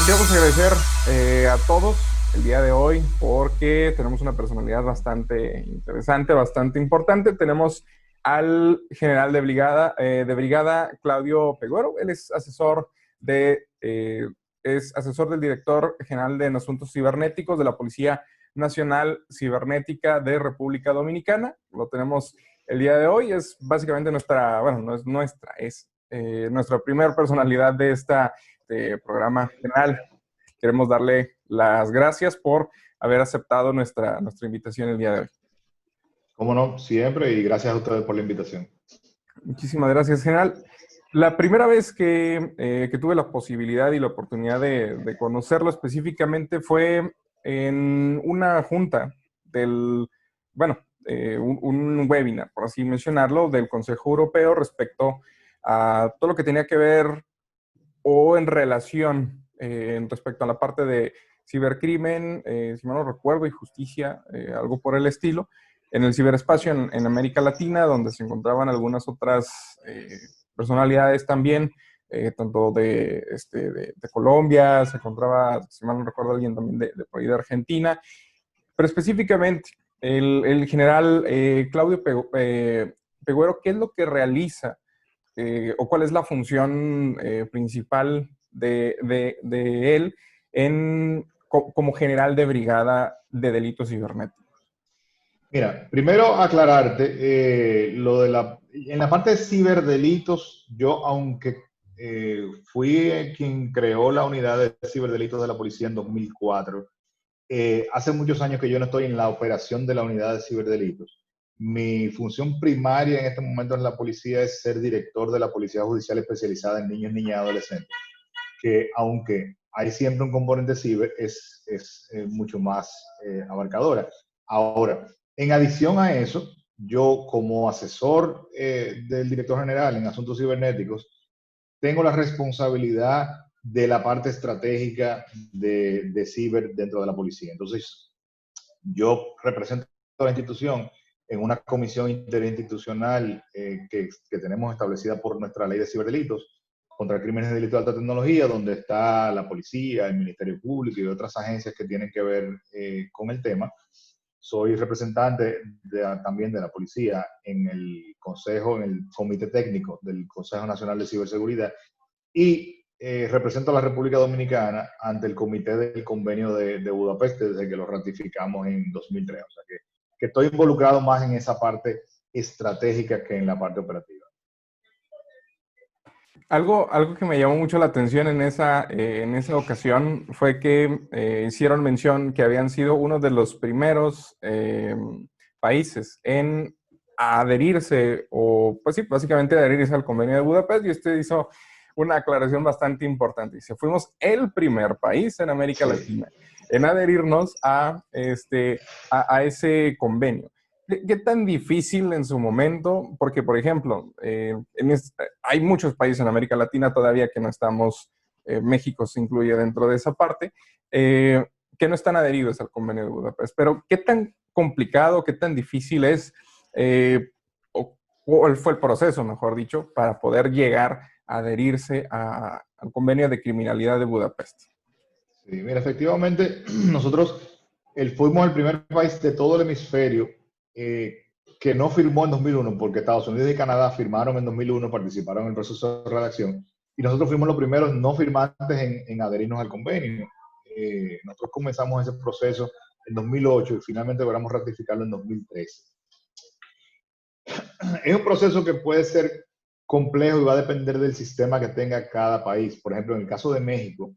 queremos agradecer a todos el día de hoy porque tenemos una personalidad bastante interesante, bastante importante. Tenemos al general de brigada Claudio Peguero. Él es asesor del director general de Asuntos Cibernéticos de la Policía Nacional Cibernética de República Dominicana. Lo tenemos el día de hoy. Es básicamente nuestra, bueno, no es nuestra, es nuestra primera personalidad de este programa general. Queremos darle las gracias por haber aceptado nuestra invitación el día de hoy. Cómo no, siempre, y gracias a ustedes por la invitación. Muchísimas gracias, general. La primera vez que tuve la posibilidad y la oportunidad de conocerlo específicamente fue en una junta bueno, un webinar, por así mencionarlo, del Consejo Europeo respecto a todo lo que tenía que ver o en relación respecto a la parte de cibercrimen, si mal no recuerdo, y justicia, algo por el estilo, en el ciberespacio en América Latina, donde se encontraban algunas otras personalidades también, tanto de Colombia, se encontraba, si mal no recuerdo, alguien también de por ahí de Argentina, pero específicamente el general Claudio Peguero, ¿qué es lo que realiza o cuál es la función principal de él como general de brigada de delitos cibernéticos? Mira, primero aclararte, en la parte de ciberdelitos, yo aunque fui quien creó la unidad de ciberdelitos de la policía en 2004, hace muchos años que yo no estoy en la operación de la unidad de ciberdelitos. Mi función primaria en este momento en la policía es ser director de la Policía Judicial Especializada en Niños, Niñas y Adolescentes, que aunque hay siempre un componente ciber, es mucho más abarcadora. Ahora, en adición a eso, yo como asesor del director general en asuntos cibernéticos, tengo la responsabilidad de la parte estratégica de ciber dentro de la policía. Entonces, yo represento a la institución en una comisión interinstitucional que tenemos establecida por nuestra ley de ciberdelitos contra crímenes de delito de alta tecnología, donde está la policía, el Ministerio Público y otras agencias que tienen que ver con el tema. Soy representante también de la policía en el consejo, en el comité técnico del Consejo Nacional de Ciberseguridad y represento a la República Dominicana ante el comité del convenio de Budapest desde que lo ratificamos en 2003. O sea que estoy involucrado más en esa parte estratégica que en la parte operativa. Algo que me llamó mucho la atención en esa ocasión fue que hicieron mención que habían sido uno de los primeros países en adherirse, o pues sí, básicamente adherirse al convenio de Budapest, y usted hizo una aclaración bastante importante. Dice, fuimos el primer país en América Sí. Latina en adherirnos a ese convenio. ¿Qué tan difícil en su momento? Porque, por ejemplo, hay muchos países en América Latina todavía que no estamos, México se incluye dentro de esa parte, que no están adheridos al convenio de Budapest. Pero, ¿qué tan complicado, qué tan difícil es, o fue el proceso, mejor dicho, para poder llegar a adherirse al convenio de criminalidad de Budapest? Sí, mira, efectivamente, nosotros fuimos el primer país de todo el hemisferio que no firmó en 2001, porque Estados Unidos y Canadá firmaron en 2001, participaron en el proceso de redacción, y nosotros fuimos los primeros no firmantes en adherirnos al convenio. Nosotros comenzamos ese proceso en 2008 y finalmente logramos ratificarlo en 2013. Es un proceso que puede ser complejo y va a depender del sistema que tenga cada país. Por ejemplo, en el caso de México,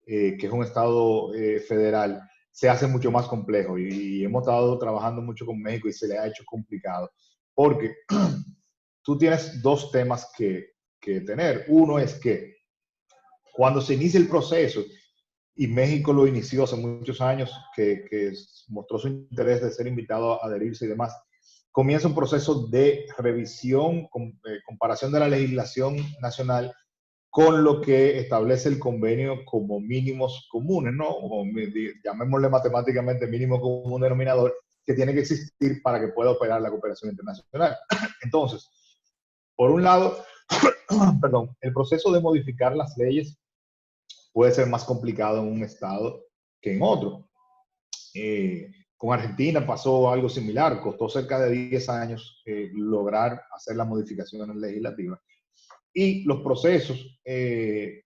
que es un estado federal, se hace mucho más complejo y hemos estado trabajando mucho con México y se le ha hecho complicado porque tú tienes dos temas que tener. Uno es que cuando se inicia el proceso, y México lo inició hace muchos años, que mostró su interés de ser invitado a adherirse y demás, comienza un proceso de revisión, comparación de la legislación nacional con lo que establece el convenio como mínimos comunes, ¿no? O llamémosle matemáticamente mínimo común denominador, que tiene que existir para que pueda operar la cooperación internacional. Entonces, por un lado, perdón, el proceso de modificar las leyes puede ser más complicado en un estado que en otro. Con Argentina pasó algo similar, costó cerca de 10 años lograr hacer las modificaciones legislativas. Y los procesos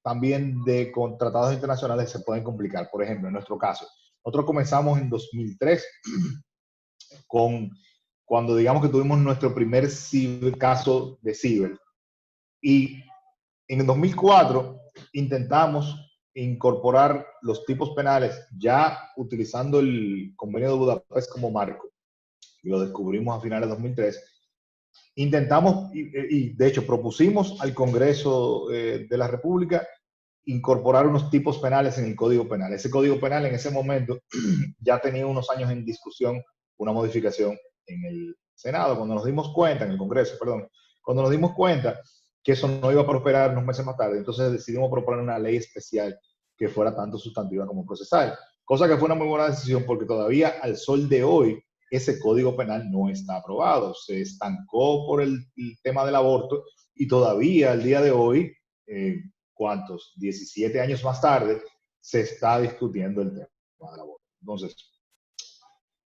también con tratados internacionales se pueden complicar. Por ejemplo, en nuestro caso, nosotros comenzamos en 2003 cuando digamos que tuvimos nuestro primer caso de ciber. Y en el 2004 intentamos incorporar los tipos penales ya utilizando el Convenio de Budapest como marco. Y lo descubrimos a finales de 2003. Intentamos, y de hecho propusimos al Congreso de la República incorporar unos tipos penales en el Código Penal. Ese Código Penal en ese momento ya tenía unos años en discusión una modificación en el Senado, cuando nos dimos cuenta, en el Congreso, perdón, cuando nos dimos cuenta que eso no iba a prosperar unos meses más tarde, entonces decidimos proponer una ley especial que fuera tanto sustantiva como procesal, cosa que fue una muy buena decisión porque todavía al sol de hoy ese Código Penal no está aprobado, se estancó por el tema del aborto y todavía al día de hoy, ¿cuántos? 17 años más tarde, se está discutiendo el tema del aborto. Entonces,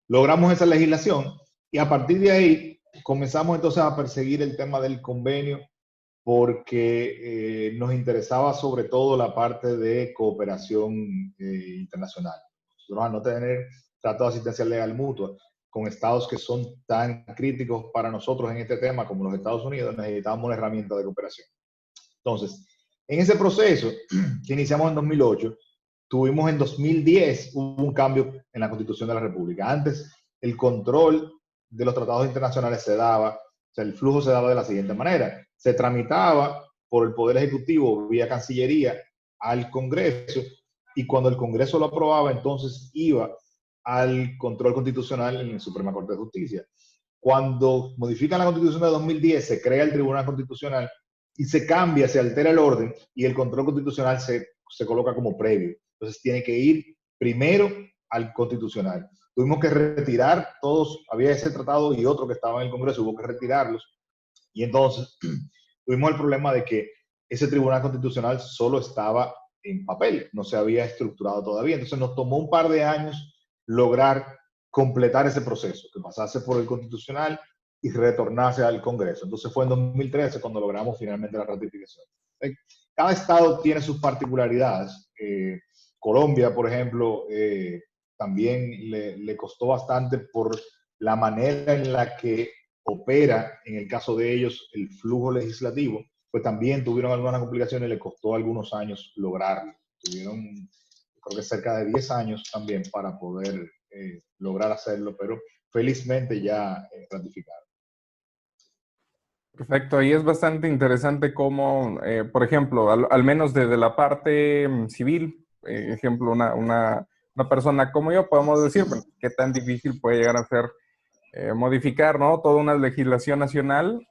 logramos esa legislación y a partir de ahí comenzamos entonces a perseguir el tema del convenio porque nos interesaba sobre todo la parte de cooperación internacional. Nosotros al no tener trato de asistencia legal mutua con estados que son tan críticos para nosotros en este tema como los Estados Unidos, necesitábamos una herramienta de cooperación. Entonces, en ese proceso que iniciamos en 2008, tuvimos en 2010 un cambio en la Constitución de la República. Antes, el control de los tratados internacionales se daba, o sea, el flujo se daba de la siguiente manera. Se tramitaba por el Poder Ejecutivo vía Cancillería al Congreso y cuando el Congreso lo aprobaba, entonces iba al control constitucional en la Suprema Corte de Justicia. Cuando modifican la Constitución de 2010, se crea el Tribunal Constitucional y se cambia, se altera el orden y el control constitucional se coloca como previo. Entonces tiene que ir primero al constitucional. Tuvimos que retirar todos, había ese tratado y otro que estaba en el Congreso, hubo que retirarlos. Y entonces tuvimos el problema de que ese Tribunal Constitucional solo estaba en papel, no se había estructurado todavía. Entonces nos tomó un par de años lograr completar ese proceso, que pasase por el Constitucional y retornase al Congreso. Entonces fue en 2013 cuando logramos finalmente la ratificación. Cada estado tiene sus particularidades. Colombia, por ejemplo, también le costó bastante por la manera en la que opera, en el caso de ellos, el flujo legislativo, pues también tuvieron algunas complicaciones y le costó algunos años lograrlo. Tuvieron, creo que cerca de 10 años también para poder lograr hacerlo, pero felizmente ya ratificado. Perfecto, y es bastante interesante cómo, por ejemplo, al menos desde la parte civil, ejemplo, una persona como yo, podemos decir, bueno, qué tan difícil puede llegar a ser modificar, ¿no? Toda una legislación nacional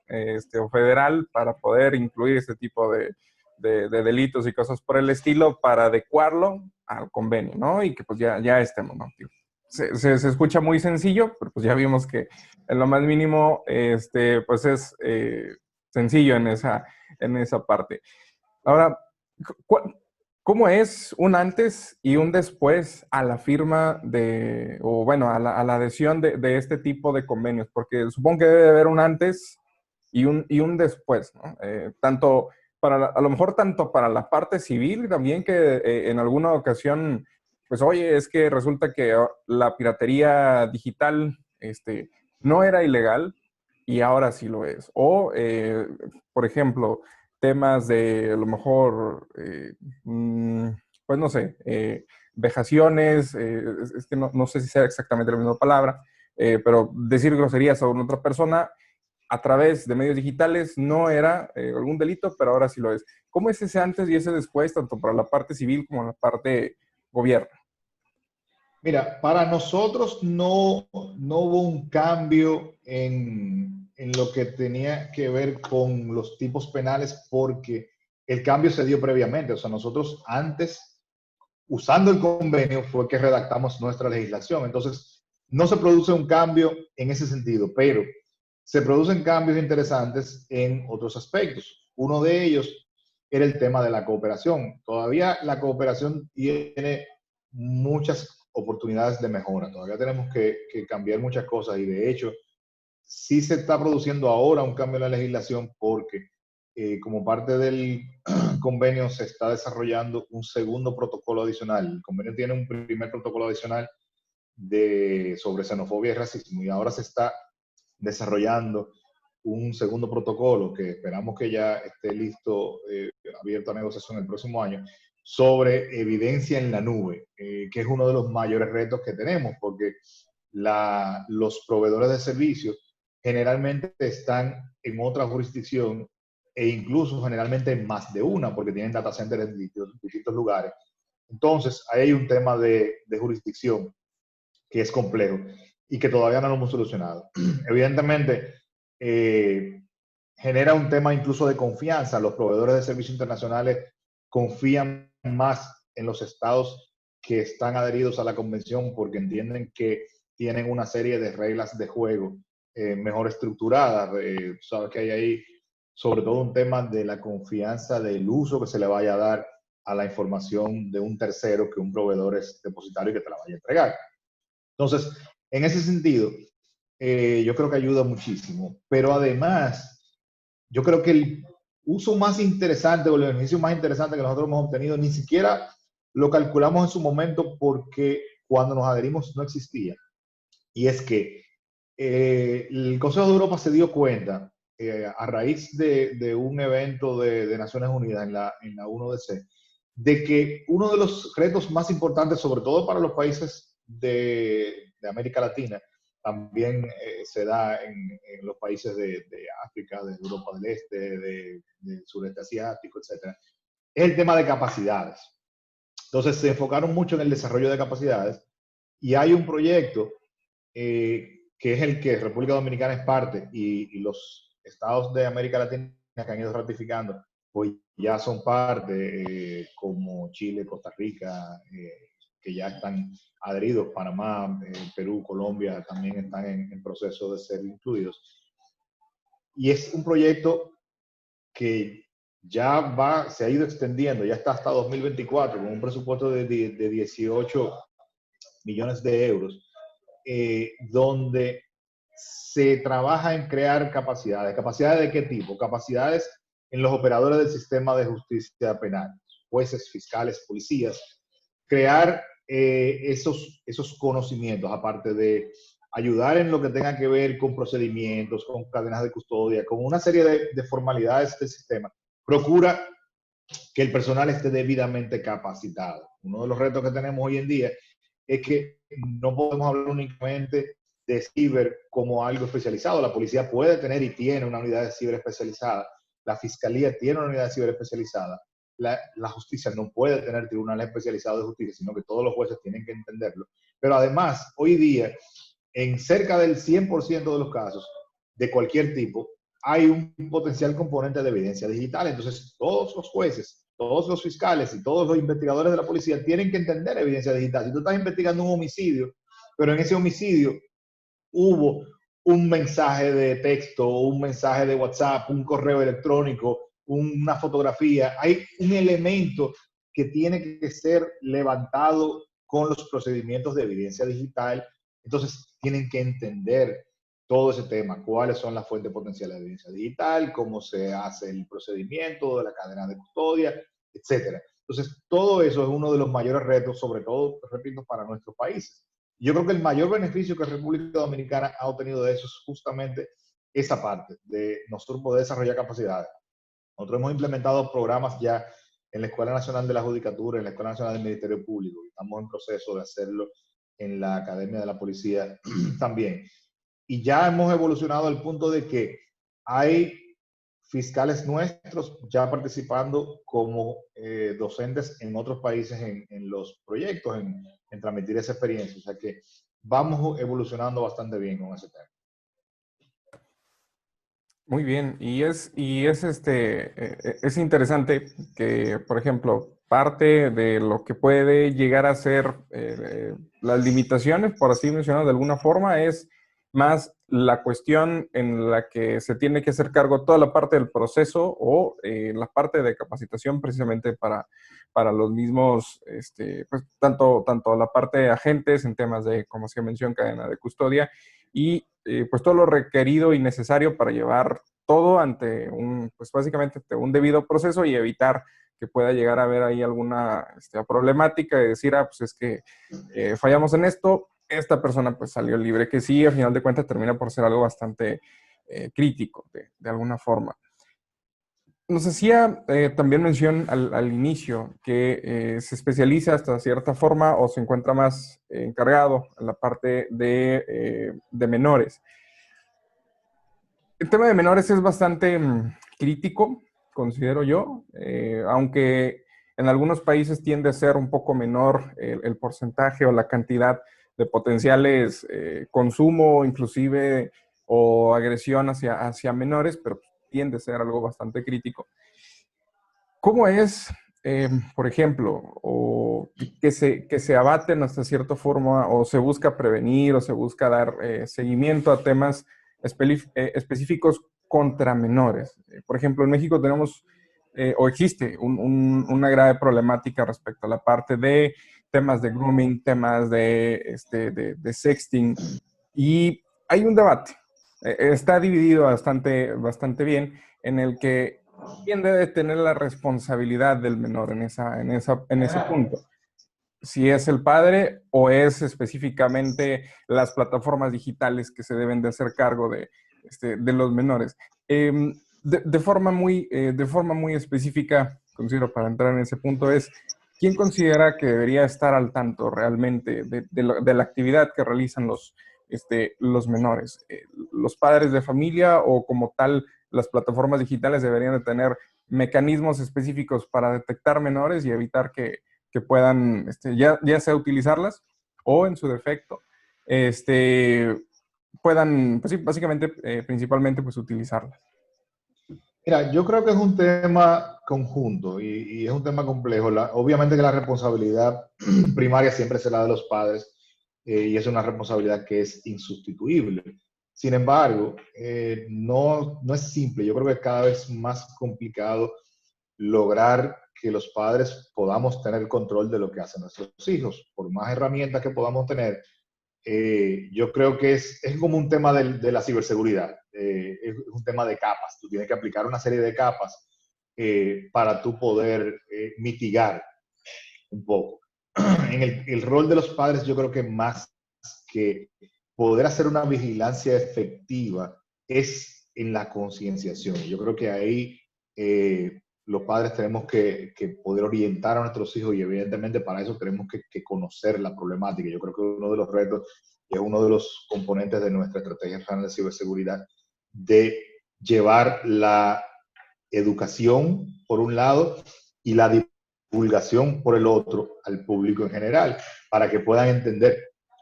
o federal para poder incluir este tipo de delitos y cosas por el estilo para adecuarlo al convenio, ¿no? Y que pues ya estemos, ¿no? Se escucha muy sencillo, pero pues ya vimos que en lo más mínimo, pues es sencillo en esa parte. Ahora, ¿cómo es un antes y un después a la firma o bueno, a la adhesión de este tipo de convenios? Porque supongo que debe haber un antes y un después, ¿no? Tanto a lo mejor tanto para la parte civil también que en alguna ocasión, pues oye, es que resulta que la piratería digital no era ilegal y ahora sí lo es. O, por ejemplo, temas de a lo mejor, pues no sé, vejaciones, es que no sé si sea exactamente la misma palabra, pero decir groserías a otra persona a través de medios digitales no era algún delito, pero ahora sí lo es. ¿Cómo es ese antes y ese después, tanto para la parte civil como la parte gobierno? Mira, para nosotros no hubo un cambio en lo que tenía que ver con los tipos penales porque el cambio se dio previamente. O sea, nosotros antes, usando el convenio, fue que redactamos nuestra legislación. Entonces, no se produce un cambio en ese sentido, pero se producen cambios interesantes en otros aspectos. Uno de ellos era el tema de la cooperación. Todavía la cooperación tiene muchas oportunidades de mejora. Todavía tenemos que cambiar muchas cosas y de hecho sí se está produciendo ahora un cambio en la legislación porque como parte del convenio se está desarrollando un segundo protocolo adicional. El convenio tiene un primer protocolo adicional sobre xenofobia y racismo y ahora se está desarrollando un segundo protocolo que esperamos que ya esté listo, abierto a negociación el próximo año, sobre evidencia en la nube, que es uno de los mayores retos que tenemos, porque los proveedores de servicios generalmente están en otra jurisdicción e incluso generalmente en más de una, porque tienen data centers en distintos lugares. Entonces, ahí hay un tema de jurisdicción que es complejo y que todavía no lo hemos solucionado. Evidentemente, genera un tema incluso de confianza. Los proveedores de servicios internacionales confían más en los estados que están adheridos a la convención porque entienden que tienen una serie de reglas de juego mejor estructuradas. Sabes que hay ahí sobre todo un tema de la confianza del uso que se le vaya a dar a la información de un tercero que un proveedor es depositario y que te la vaya a entregar. Entonces, en ese sentido, yo creo que ayuda muchísimo. Pero además, yo creo que el uso más interesante o el beneficio más interesante que nosotros hemos obtenido ni siquiera lo calculamos en su momento porque cuando nos adherimos no existía. Y es que el Consejo de Europa se dio cuenta a raíz de un evento de Naciones Unidas en la 1DC, de que uno de los retos más importantes, sobre todo para los países de América Latina, también se da en los países de África, de Europa del Este, del sureste asiático, etc., es el tema de capacidades. Entonces se enfocaron mucho en el desarrollo de capacidades y hay un proyecto que es el que República Dominicana es parte y los estados de América Latina que han ido ratificando, pues ya son parte, como Chile, Costa Rica, que ya están adheridos, Panamá, Perú, Colombia también están en proceso de ser incluidos. Y es un proyecto que ya se ha ido extendiendo, ya está hasta 2024, con un presupuesto de 18 millones de euros, donde se trabaja en crear capacidades. ¿Capacidades de qué tipo? Capacidades en los operadores del sistema de justicia penal, jueces, fiscales, policías. Crear esos conocimientos, aparte de ayudar en lo que tenga que ver con procedimientos, con cadenas de custodia, con una serie de formalidades del sistema. Procura que el personal esté debidamente capacitado. Uno de los retos que tenemos hoy en día es que no podemos hablar únicamente de ciber como algo especializado. La policía puede tener y tiene una unidad de ciber especializada. La fiscalía tiene una unidad de ciber especializada. La justicia no puede tener tribunales especializados de justicia, sino que todos los jueces tienen que entenderlo. Pero además, hoy día, en cerca del 100% de los casos, de cualquier tipo, hay un potencial componente de evidencia digital. Entonces, todos los jueces, todos los fiscales y todos los investigadores de la policía tienen que entender evidencia digital. Si tú estás investigando un homicidio, pero en ese homicidio hubo un mensaje de texto, un mensaje de WhatsApp, un correo electrónico, una fotografía, hay un elemento que tiene que ser levantado con los procedimientos de evidencia digital. Entonces, tienen que entender todo ese tema, cuáles son las fuentes potenciales de evidencia digital, cómo se hace el procedimiento de la cadena de custodia, etcétera. Entonces, todo eso es uno de los mayores retos, sobre todo, repito, para nuestros países. Yo creo que el mayor beneficio que República Dominicana ha obtenido de eso es justamente esa parte, de nosotros poder desarrollar capacidades. Nosotros hemos implementado programas ya en la Escuela Nacional de la Judicatura, en la Escuela Nacional del Ministerio Público, y estamos en proceso de hacerlo en la Academia de la Policía también. Y ya hemos evolucionado al punto de que hay fiscales nuestros ya participando como docentes en otros países en los proyectos, en transmitir esa experiencia. O sea que vamos evolucionando bastante bien con ese tema. Muy bien, es interesante que, por ejemplo, parte de lo que puede llegar a ser las limitaciones, por así mencionar de alguna forma, es más la cuestión en la que se tiene que hacer cargo toda la parte del proceso o la parte de capacitación precisamente para los mismos, pues, tanto la parte de agentes en temas de, como se mencionó, cadena de custodia y pues todo lo requerido y necesario para llevar todo ante pues básicamente ante un debido proceso y evitar que pueda llegar a haber ahí alguna problemática de decir, pues es que fallamos en esto, esta persona pues salió libre, que sí, al final de cuentas termina por ser algo bastante crítico de alguna forma. Nos hacía también mención al inicio que se especializa hasta cierta forma o se encuentra más encargado en la parte de menores. El tema de menores es bastante crítico, considero yo, aunque en algunos países tiende a ser un poco menor el porcentaje o la cantidad de potenciales consumo, inclusive, o agresión hacia menores, pero tiende a ser algo bastante crítico. ¿Cómo es, por ejemplo, o que se abaten hasta cierta forma, o se busca prevenir, o se busca dar seguimiento a temas específicos contra menores? Por ejemplo, en México tenemos, o existe, una grave problemática respecto a la parte de temas de grooming, temas de sexting, y hay un debate. Está dividido bastante bien en el que quién debe tener la responsabilidad del menor en ese punto. Si es el padre o es específicamente las plataformas digitales que se deben de hacer cargo de los menores. De forma muy específica, considero para entrar en ese punto, es quién considera que debería estar al tanto realmente de la actividad que realizan los menores. ¿Los padres de familia o como tal las plataformas digitales deberían de tener mecanismos específicos para detectar menores y evitar que puedan ya sea utilizarlas o en su defecto puedan, pues sí, básicamente, principalmente, pues utilizarlas? Mira, yo creo que es un tema conjunto y es un tema complejo. Obviamente que la responsabilidad primaria siempre será de los padres y es una responsabilidad que es insustituible. Sin embargo, no es simple. Yo creo que es cada vez más complicado lograr que los padres podamos tener control de lo que hacen nuestros hijos. Por más herramientas que podamos tener, yo creo que es como un tema de la ciberseguridad, es un tema de capas. Tú tienes que aplicar una serie de capas para tú poder mitigar un poco. En el rol de los padres, yo creo que más que poder hacer una vigilancia efectiva es en la concienciación. Yo creo que ahí los padres tenemos que poder orientar a nuestros hijos y evidentemente para eso tenemos que conocer la problemática. Yo creo que uno de los retos y es uno de los componentes de nuestra estrategia nacional de ciberseguridad de llevar la educación por un lado y la divulgación por el otro al público en general para que puedan entender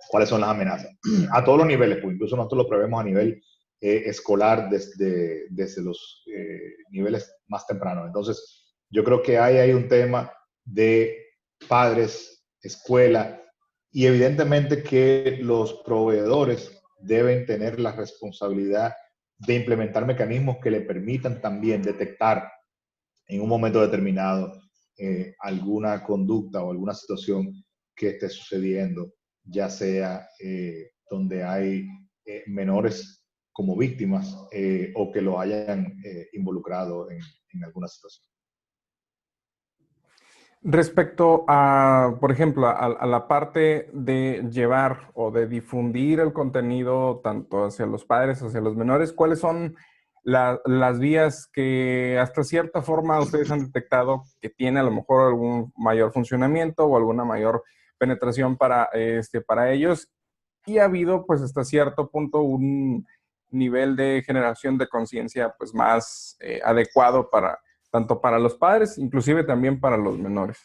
cuáles son las amenazas a todos los niveles, pues incluso nosotros lo prevemos a nivel escolar desde los niveles más tempranos. Entonces, yo creo que hay un tema de padres, escuela y evidentemente que los proveedores deben tener la responsabilidad de implementar mecanismos que le permitan también detectar en un momento determinado alguna conducta o alguna situación que esté sucediendo, ya sea donde hay menores como víctimas o que lo hayan involucrado en alguna situación. Respecto a, por ejemplo, a la parte de llevar o de difundir el contenido tanto hacia los padres, hacia los menores, ¿cuáles son las vías que hasta cierta forma ustedes han detectado que tiene a lo mejor algún mayor funcionamiento o alguna mayor penetración para ellos? Y ha habido, pues, hasta cierto punto un nivel de generación de conciencia, pues, más adecuado tanto para los padres, inclusive también para los menores.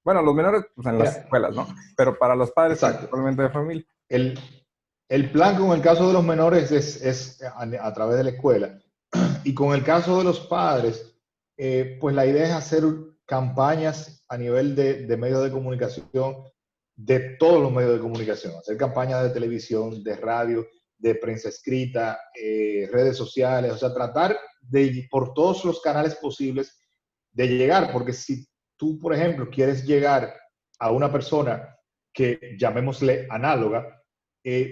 Bueno, los menores, pues, en las Mira, escuelas, ¿no? Pero para los padres, exacto. principalmente de familia. El, el plan con el caso de los menores es a través de la escuela. Y con el caso de los padres, pues la idea es hacer campañas a nivel de medios de comunicación, de todos los medios de comunicación, hacer campañas de televisión, de radio, de prensa escrita, redes sociales, o sea, tratar de, por todos los canales posibles, de llegar, porque si tú, por ejemplo, quieres llegar a una persona que llamémosle análoga,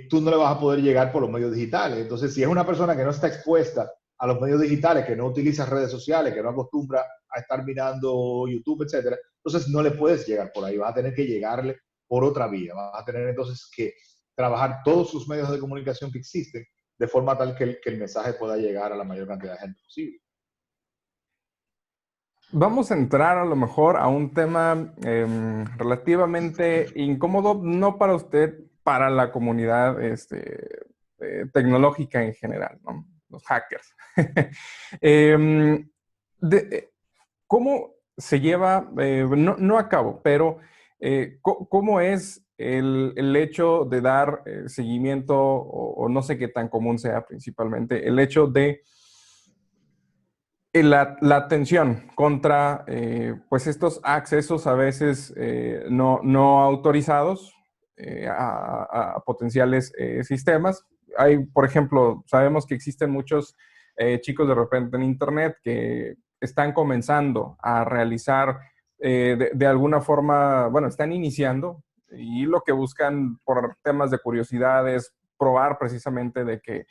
tú no le vas a poder llegar por los medios digitales. Entonces, si es una persona que no está expuesta a los medios digitales, que no utiliza redes sociales, que no acostumbra a estar mirando YouTube, etcétera, entonces no le puedes llegar por ahí, vas a tener que llegarle por otra vía, vas a tener entonces que trabajar todos sus medios de comunicación que existen de forma tal que el mensaje pueda llegar a la mayor cantidad de gente posible. Vamos a entrar a lo mejor a un tema relativamente incómodo, no para usted, para la comunidad tecnológica en general, ¿no? Los hackers. Em, de- ¿Cómo se lleva, no a cabo, pero cómo es el hecho de dar seguimiento, o no sé qué tan común sea principalmente, el hecho de la atención contra pues estos accesos a veces no autorizados a potenciales sistemas? Hay, por ejemplo, sabemos que existen muchos chicos de repente en Internet que están comenzando a realizar de alguna forma, bueno, están iniciando y lo que buscan por temas de curiosidad es probar precisamente de que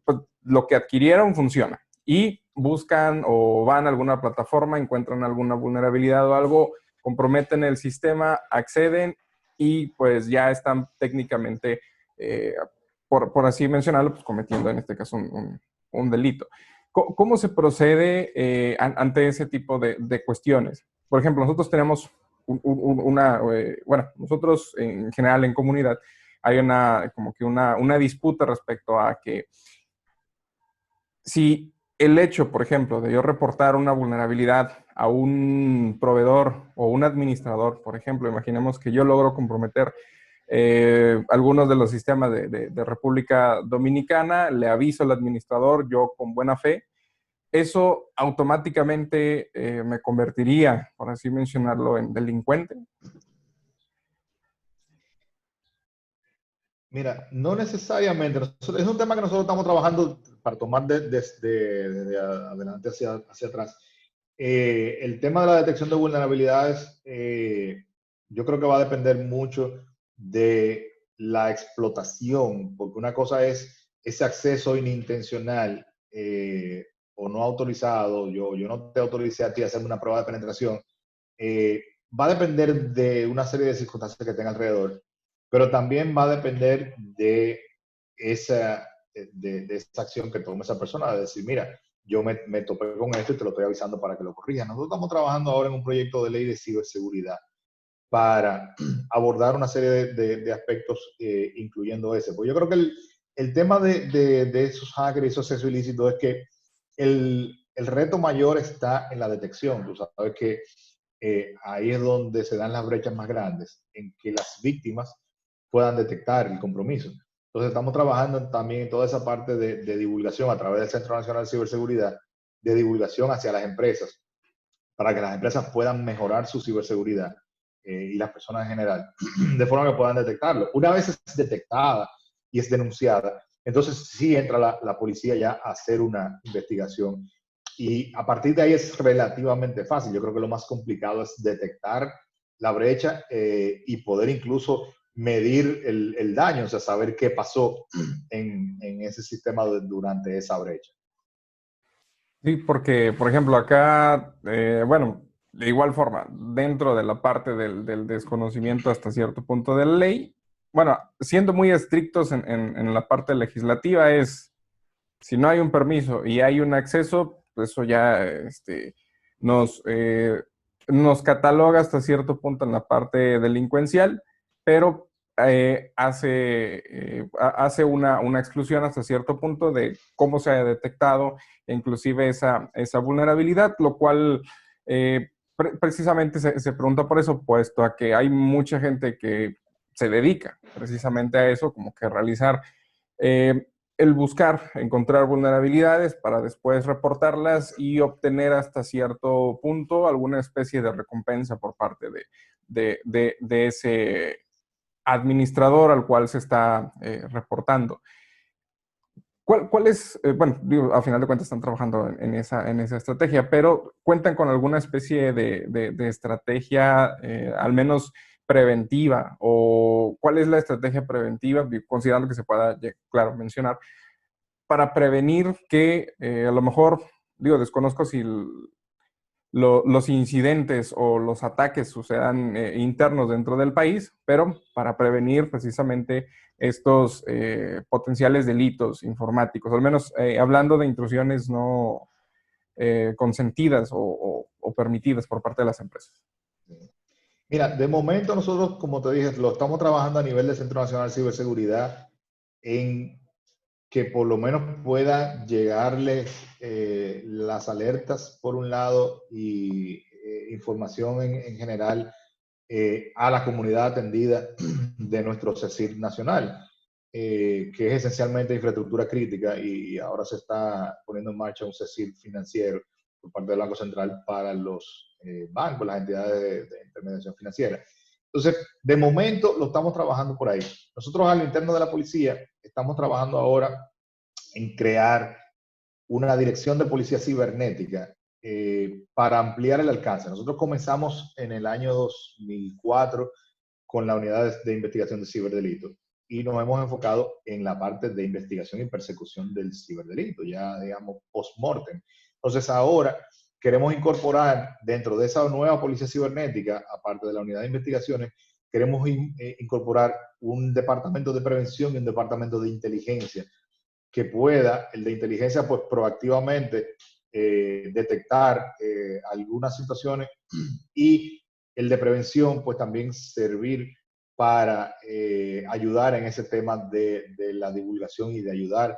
pues, lo que adquirieron funciona y buscan o van a alguna plataforma, encuentran alguna vulnerabilidad o algo, comprometen el sistema, acceden y pues ya están técnicamente, por así mencionarlo, pues cometiendo en este caso un delito. ¿Cómo se procede ante ese tipo de cuestiones? Por ejemplo, nosotros tenemos bueno, nosotros en general en comunidad hay como que una disputa respecto a que si el hecho, por ejemplo, de yo reportar una vulnerabilidad a un proveedor o un administrador, por ejemplo, imaginemos que yo logro comprometer algunos de los sistemas de República Dominicana, le aviso al administrador, yo con buena fe, eso automáticamente me convertiría, por así mencionarlo, en delincuente. Mira, no necesariamente. Es un tema que nosotros estamos trabajando para tomar desde adelante hacia atrás. El tema de la detección de vulnerabilidades, yo creo que va a depender mucho de la explotación, porque una cosa es ese acceso inintencional o no autorizado. Yo no te autoricé a ti a hacerme una prueba de penetración. eh, Va a depender de una serie de circunstancias que tenga alrededor, pero también va a depender de esa, de esa acción que tome esa persona, de decir, mira, yo me topé con esto y te lo estoy avisando para que lo corrijas. Nosotros estamos trabajando ahora en un proyecto de ley de ciberseguridad para abordar una serie de aspectos, incluyendo ese. Pues yo creo que el tema de esos hackers y esos accesos ilícitos es que el reto mayor está en la detección. Tú sabes que ahí es donde se dan las brechas más grandes, en que las víctimas puedan detectar el compromiso. Entonces estamos trabajando también en toda esa parte de divulgación a través del Centro Nacional de Ciberseguridad, de divulgación hacia las empresas, para que las empresas puedan mejorar su ciberseguridad y las personas en general, de forma que puedan detectarlo. Una vez es detectada y es denunciada, entonces sí entra la policía ya a hacer una investigación. Y a partir de ahí es relativamente fácil. Yo creo que lo más complicado es detectar la brecha y poder incluso medir el daño, o sea, saber qué pasó en ese sistema durante esa brecha. Sí, porque, por ejemplo, acá, bueno, de igual forma, dentro de la parte del desconocimiento hasta cierto punto de la ley, bueno, siendo muy estrictos en la parte legislativa, es, si no hay un permiso y hay un acceso, pues eso ya nos, eh, nos cataloga hasta cierto punto en la parte delincuencial, pero hace una exclusión hasta cierto punto de cómo se ha detectado inclusive esa vulnerabilidad, lo cual precisamente se pregunta por eso, puesto a que hay mucha gente que se dedica precisamente a eso, como que realizar el buscar, encontrar vulnerabilidades para después reportarlas y obtener hasta cierto punto alguna especie de recompensa por parte de ese administrador al cual se está reportando. ¿Cuál es, bueno, digo, a final de cuentas están trabajando en esa estrategia, pero cuentan con alguna especie de estrategia, al menos preventiva, o cuál es la estrategia preventiva, considerando que se pueda, claro, mencionar, para prevenir que a lo mejor, digo, desconozco si los incidentes o los ataques sucedan internos dentro del país, pero para prevenir precisamente estos potenciales delitos informáticos, al menos hablando de intrusiones no consentidas o permitidas por parte de las empresas. Mira, de momento nosotros, como te dije, lo estamos trabajando a nivel del Centro Nacional de Ciberseguridad en que por lo menos pueda llegarles las alertas por un lado y información en general a la comunidad atendida de nuestro CECIR nacional, que es esencialmente infraestructura crítica y ahora se está poniendo en marcha un CECIR financiero por parte del Banco Central para los bancos, las entidades de intermediación financiera. Entonces, de momento lo estamos trabajando por ahí. Nosotros al interno de la policía estamos trabajando ahora en crear una dirección de policía cibernética para ampliar el alcance. Nosotros comenzamos en el año 2004 con la unidad de investigación de ciberdelito y nos hemos enfocado en la parte de investigación y persecución del ciberdelito, ya digamos post-mortem. Entonces ahora queremos incorporar dentro de esa nueva policía cibernética, aparte de la unidad de investigaciones, queremos incorporar un departamento de prevención y un departamento de inteligencia que pueda, el de inteligencia, pues proactivamente detectar algunas situaciones y el de prevención, pues también servir para ayudar en ese tema de la divulgación y de ayudar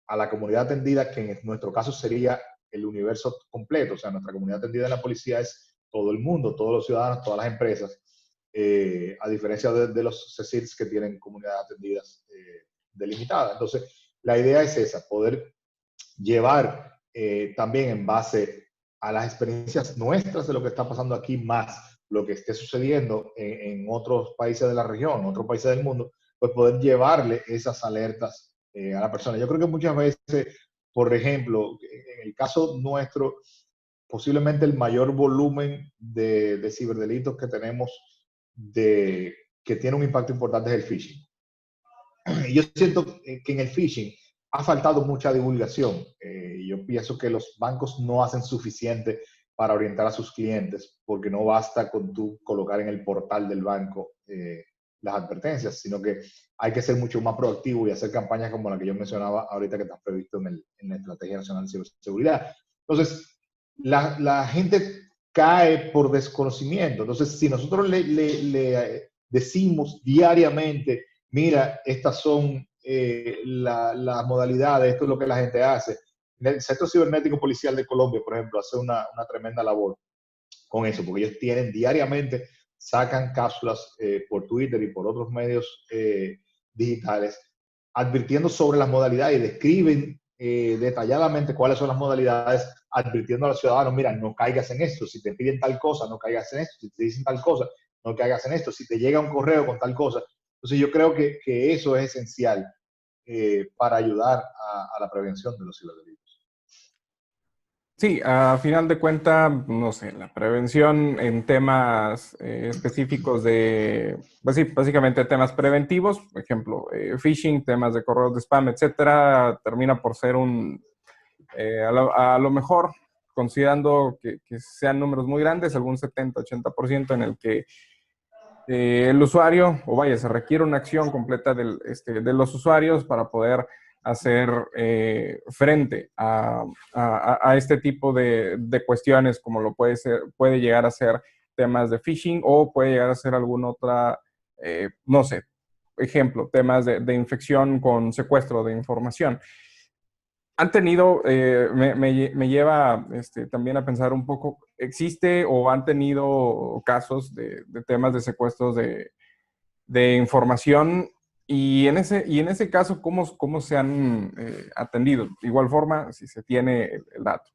a la comunidad atendida, que en nuestro caso sería el universo completo. O sea, nuestra comunidad atendida en la policía es todo el mundo, todos los ciudadanos, todas las empresas, a diferencia de los CECIRs que tienen comunidades atendidas delimitadas. Entonces, la idea es esa, poder llevar también en base a las experiencias nuestras de lo que está pasando aquí, más lo que esté sucediendo en otros países de la región, otros países del mundo, pues poder llevarle esas alertas a la persona. Yo creo que muchas veces, por ejemplo, en el caso nuestro, posiblemente el mayor volumen de ciberdelitos que tenemos que tiene un impacto importante es el phishing. Y yo siento que en el phishing ha faltado mucha divulgación. Yo pienso que los bancos no hacen suficiente para orientar a sus clientes, porque no basta con tú colocar en el portal del banco las advertencias, sino que hay que ser mucho más proactivo y hacer campañas como la que yo mencionaba ahorita que está previsto en la Estrategia Nacional de Ciberseguridad. Entonces, la gente cae por desconocimiento. Entonces, si nosotros le decimos diariamente, mira, estas son las modalidades, esto es lo que la gente hace. El Centro Cibernético Policial de Colombia, por ejemplo, hace una tremenda labor con eso, porque ellos tienen diariamente, sacan cápsulas por Twitter y por otros medios digitales, advirtiendo sobre las modalidades y describen detalladamente cuáles son las modalidades, advirtiendo a los ciudadanos, mira, no caigas en esto, si te piden tal cosa, no caigas en esto, si te dicen tal cosa, no caigas en esto, si te llega un correo con tal cosa. Entonces yo creo que eso es esencial para ayudar a la prevención de los ciberdelitos. Sí, a final de cuentas, no sé, la prevención en temas específicos de, pues sí, básicamente temas preventivos, por ejemplo, phishing, temas de correos de spam, etcétera, termina por ser a lo mejor, considerando que sean números muy grandes, algún 70-80% en el que el usuario, o vaya, se requiere una acción completa de los usuarios para poder hacer frente a este tipo de cuestiones, como lo puede llegar a ser temas de phishing o puede llegar a ser alguna otra, no sé, ejemplo, temas de infección con secuestro de información. Han tenido, me lleva también a pensar un poco, ¿existe o han tenido casos de temas de secuestros de información? Y en ese caso, ¿cómo se han atendido? De igual forma, si se tiene el dato.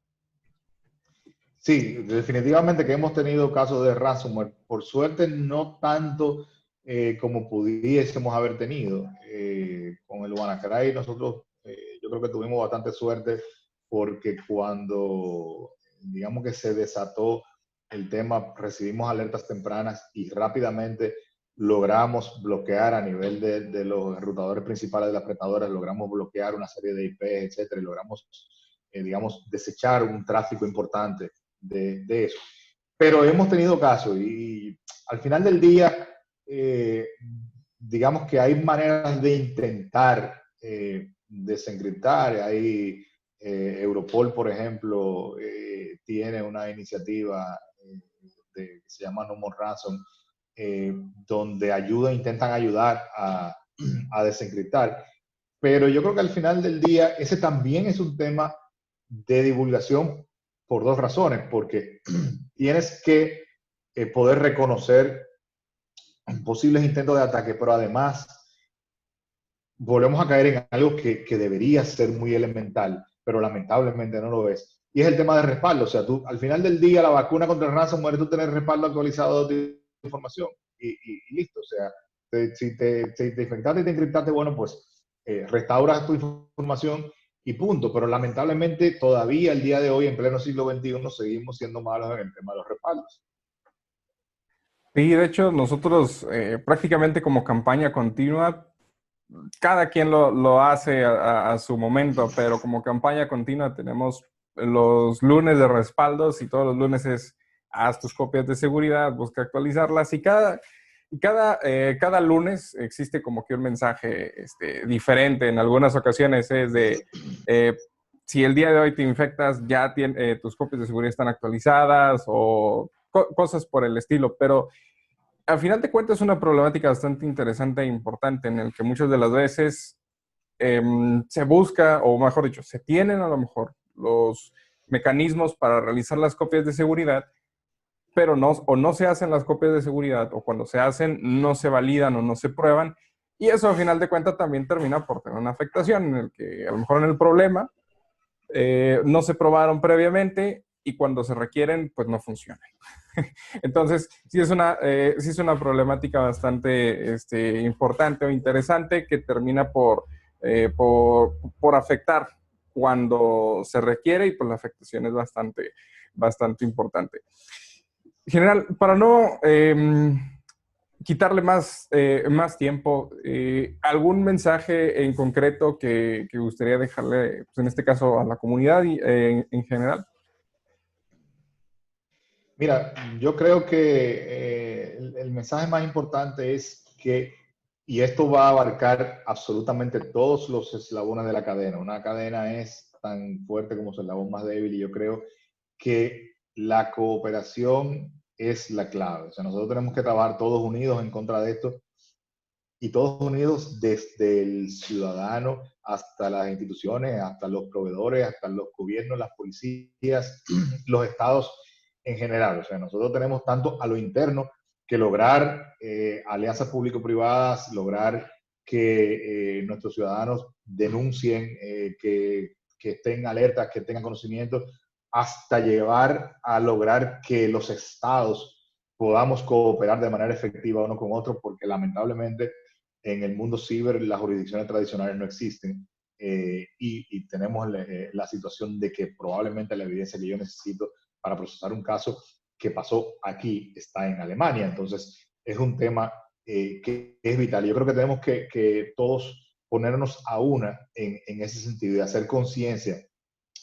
Sí, definitivamente que hemos tenido casos de ransomware. Por suerte, no tanto como pudiésemos haber tenido. Con el WannaCry, nosotros, yo creo que tuvimos bastante suerte porque cuando, digamos que se desató el tema, recibimos alertas tempranas y rápidamente logramos bloquear a nivel de los enrutadores principales de las prestadoras, logramos bloquear una serie de IP, etcétera, y logramos, digamos, desechar un tráfico importante de eso. Pero hemos tenido casos y al final del día, digamos que hay maneras de intentar desencriptar. Hay Europol, por ejemplo, tiene una iniciativa que se llama No More Ransom, donde intentan ayudar a desencriptar. Pero yo creo que al final del día, ese también es un tema de divulgación por dos razones, porque tienes que poder reconocer posibles intentos de ataque, pero además volvemos a caer en algo que debería ser muy elemental, pero lamentablemente no lo es. Y es el tema de respaldo. O sea, tú, al final del día, la vacuna contra el ransomware, tú tienes respaldo actualizado de información y listo. O sea, si te infectaste y te encriptaste, bueno, pues restauras tu información y punto. Pero lamentablemente, todavía el día de hoy, en pleno siglo XXI, seguimos siendo malos en el tema de los respaldos. Sí, de hecho, nosotros prácticamente como campaña continua, cada quien lo hace a su momento, pero como campaña continua tenemos los lunes de respaldos y todos los lunes es haz tus copias de seguridad, busca actualizarlas y cada lunes existe como que un mensaje diferente. En algunas ocasiones es de si el día de hoy te infectas, ya tus copias de seguridad están actualizadas o cosas por el estilo, pero al final de cuentas es una problemática bastante interesante e importante en el que muchas de las veces se busca, o mejor dicho, se tienen a lo mejor los mecanismos para realizar las copias de seguridad, pero no se hacen las copias de seguridad, o cuando se hacen no se validan o no se prueban, y eso al final de cuentas también termina por tener una afectación en el que a lo mejor en el problema no se probaron previamente y cuando se requieren pues no funcionan. Entonces, sí es una problemática bastante importante o interesante que termina por afectar cuando se requiere y pues la afectación es bastante importante. En general, para no quitarle más tiempo, ¿algún mensaje en concreto que gustaría dejarle, pues en este caso, a la comunidad y, en general? Mira, yo creo que el mensaje más importante es que, y esto va a abarcar absolutamente todos los eslabones de la cadena. Una cadena es tan fuerte como su eslabón más débil y yo creo que la cooperación es la clave. O sea, nosotros tenemos que trabajar todos unidos en contra de esto y todos unidos desde el ciudadano hasta las instituciones, hasta los proveedores, hasta los gobiernos, las policías, los estados en general. O sea, nosotros tenemos tanto a lo interno que lograr alianzas público-privadas, lograr que nuestros ciudadanos denuncien, que estén alertas, que tengan conocimiento, hasta llevar a lograr que los estados podamos cooperar de manera efectiva uno con otro, porque lamentablemente en el mundo ciber las jurisdicciones tradicionales no existen y tenemos la situación de que probablemente la evidencia que yo necesito para procesar un caso que pasó aquí está en Alemania. Entonces, es un tema que es vital. Yo creo que tenemos que todos ponernos a una en ese sentido y hacer conciencia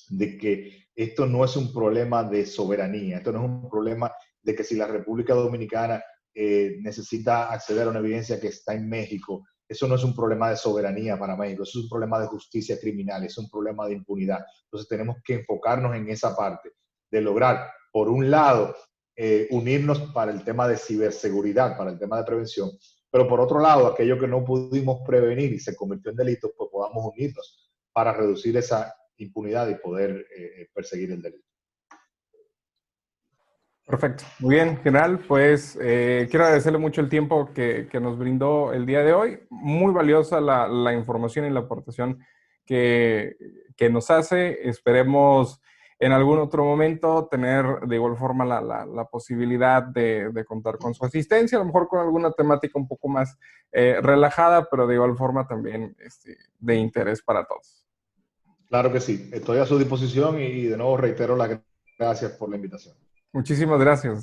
de que esto no es un problema de soberanía, esto no es un problema de que si la República Dominicana necesita acceder a una evidencia que está en México, eso no es un problema de soberanía para México, eso es un problema de justicia criminal, es un problema de impunidad. Entonces tenemos que enfocarnos en esa parte, de lograr, por un lado, unirnos para el tema de ciberseguridad, para el tema de prevención, pero por otro lado, aquello que no pudimos prevenir y se convirtió en delito, pues podamos unirnos para reducir esa impunidad y poder perseguir el delito. Perfecto. Muy bien, general, pues quiero agradecerle mucho el tiempo que nos brindó el día de hoy. Muy valiosa la información y la aportación que, que nos hace. Esperemos en algún otro momento tener de igual forma la posibilidad de contar con su asistencia, a lo mejor con alguna temática un poco más relajada, pero de igual forma también de interés para todos. Claro que sí, estoy a su disposición y de nuevo reitero las gracias por la invitación. Muchísimas gracias.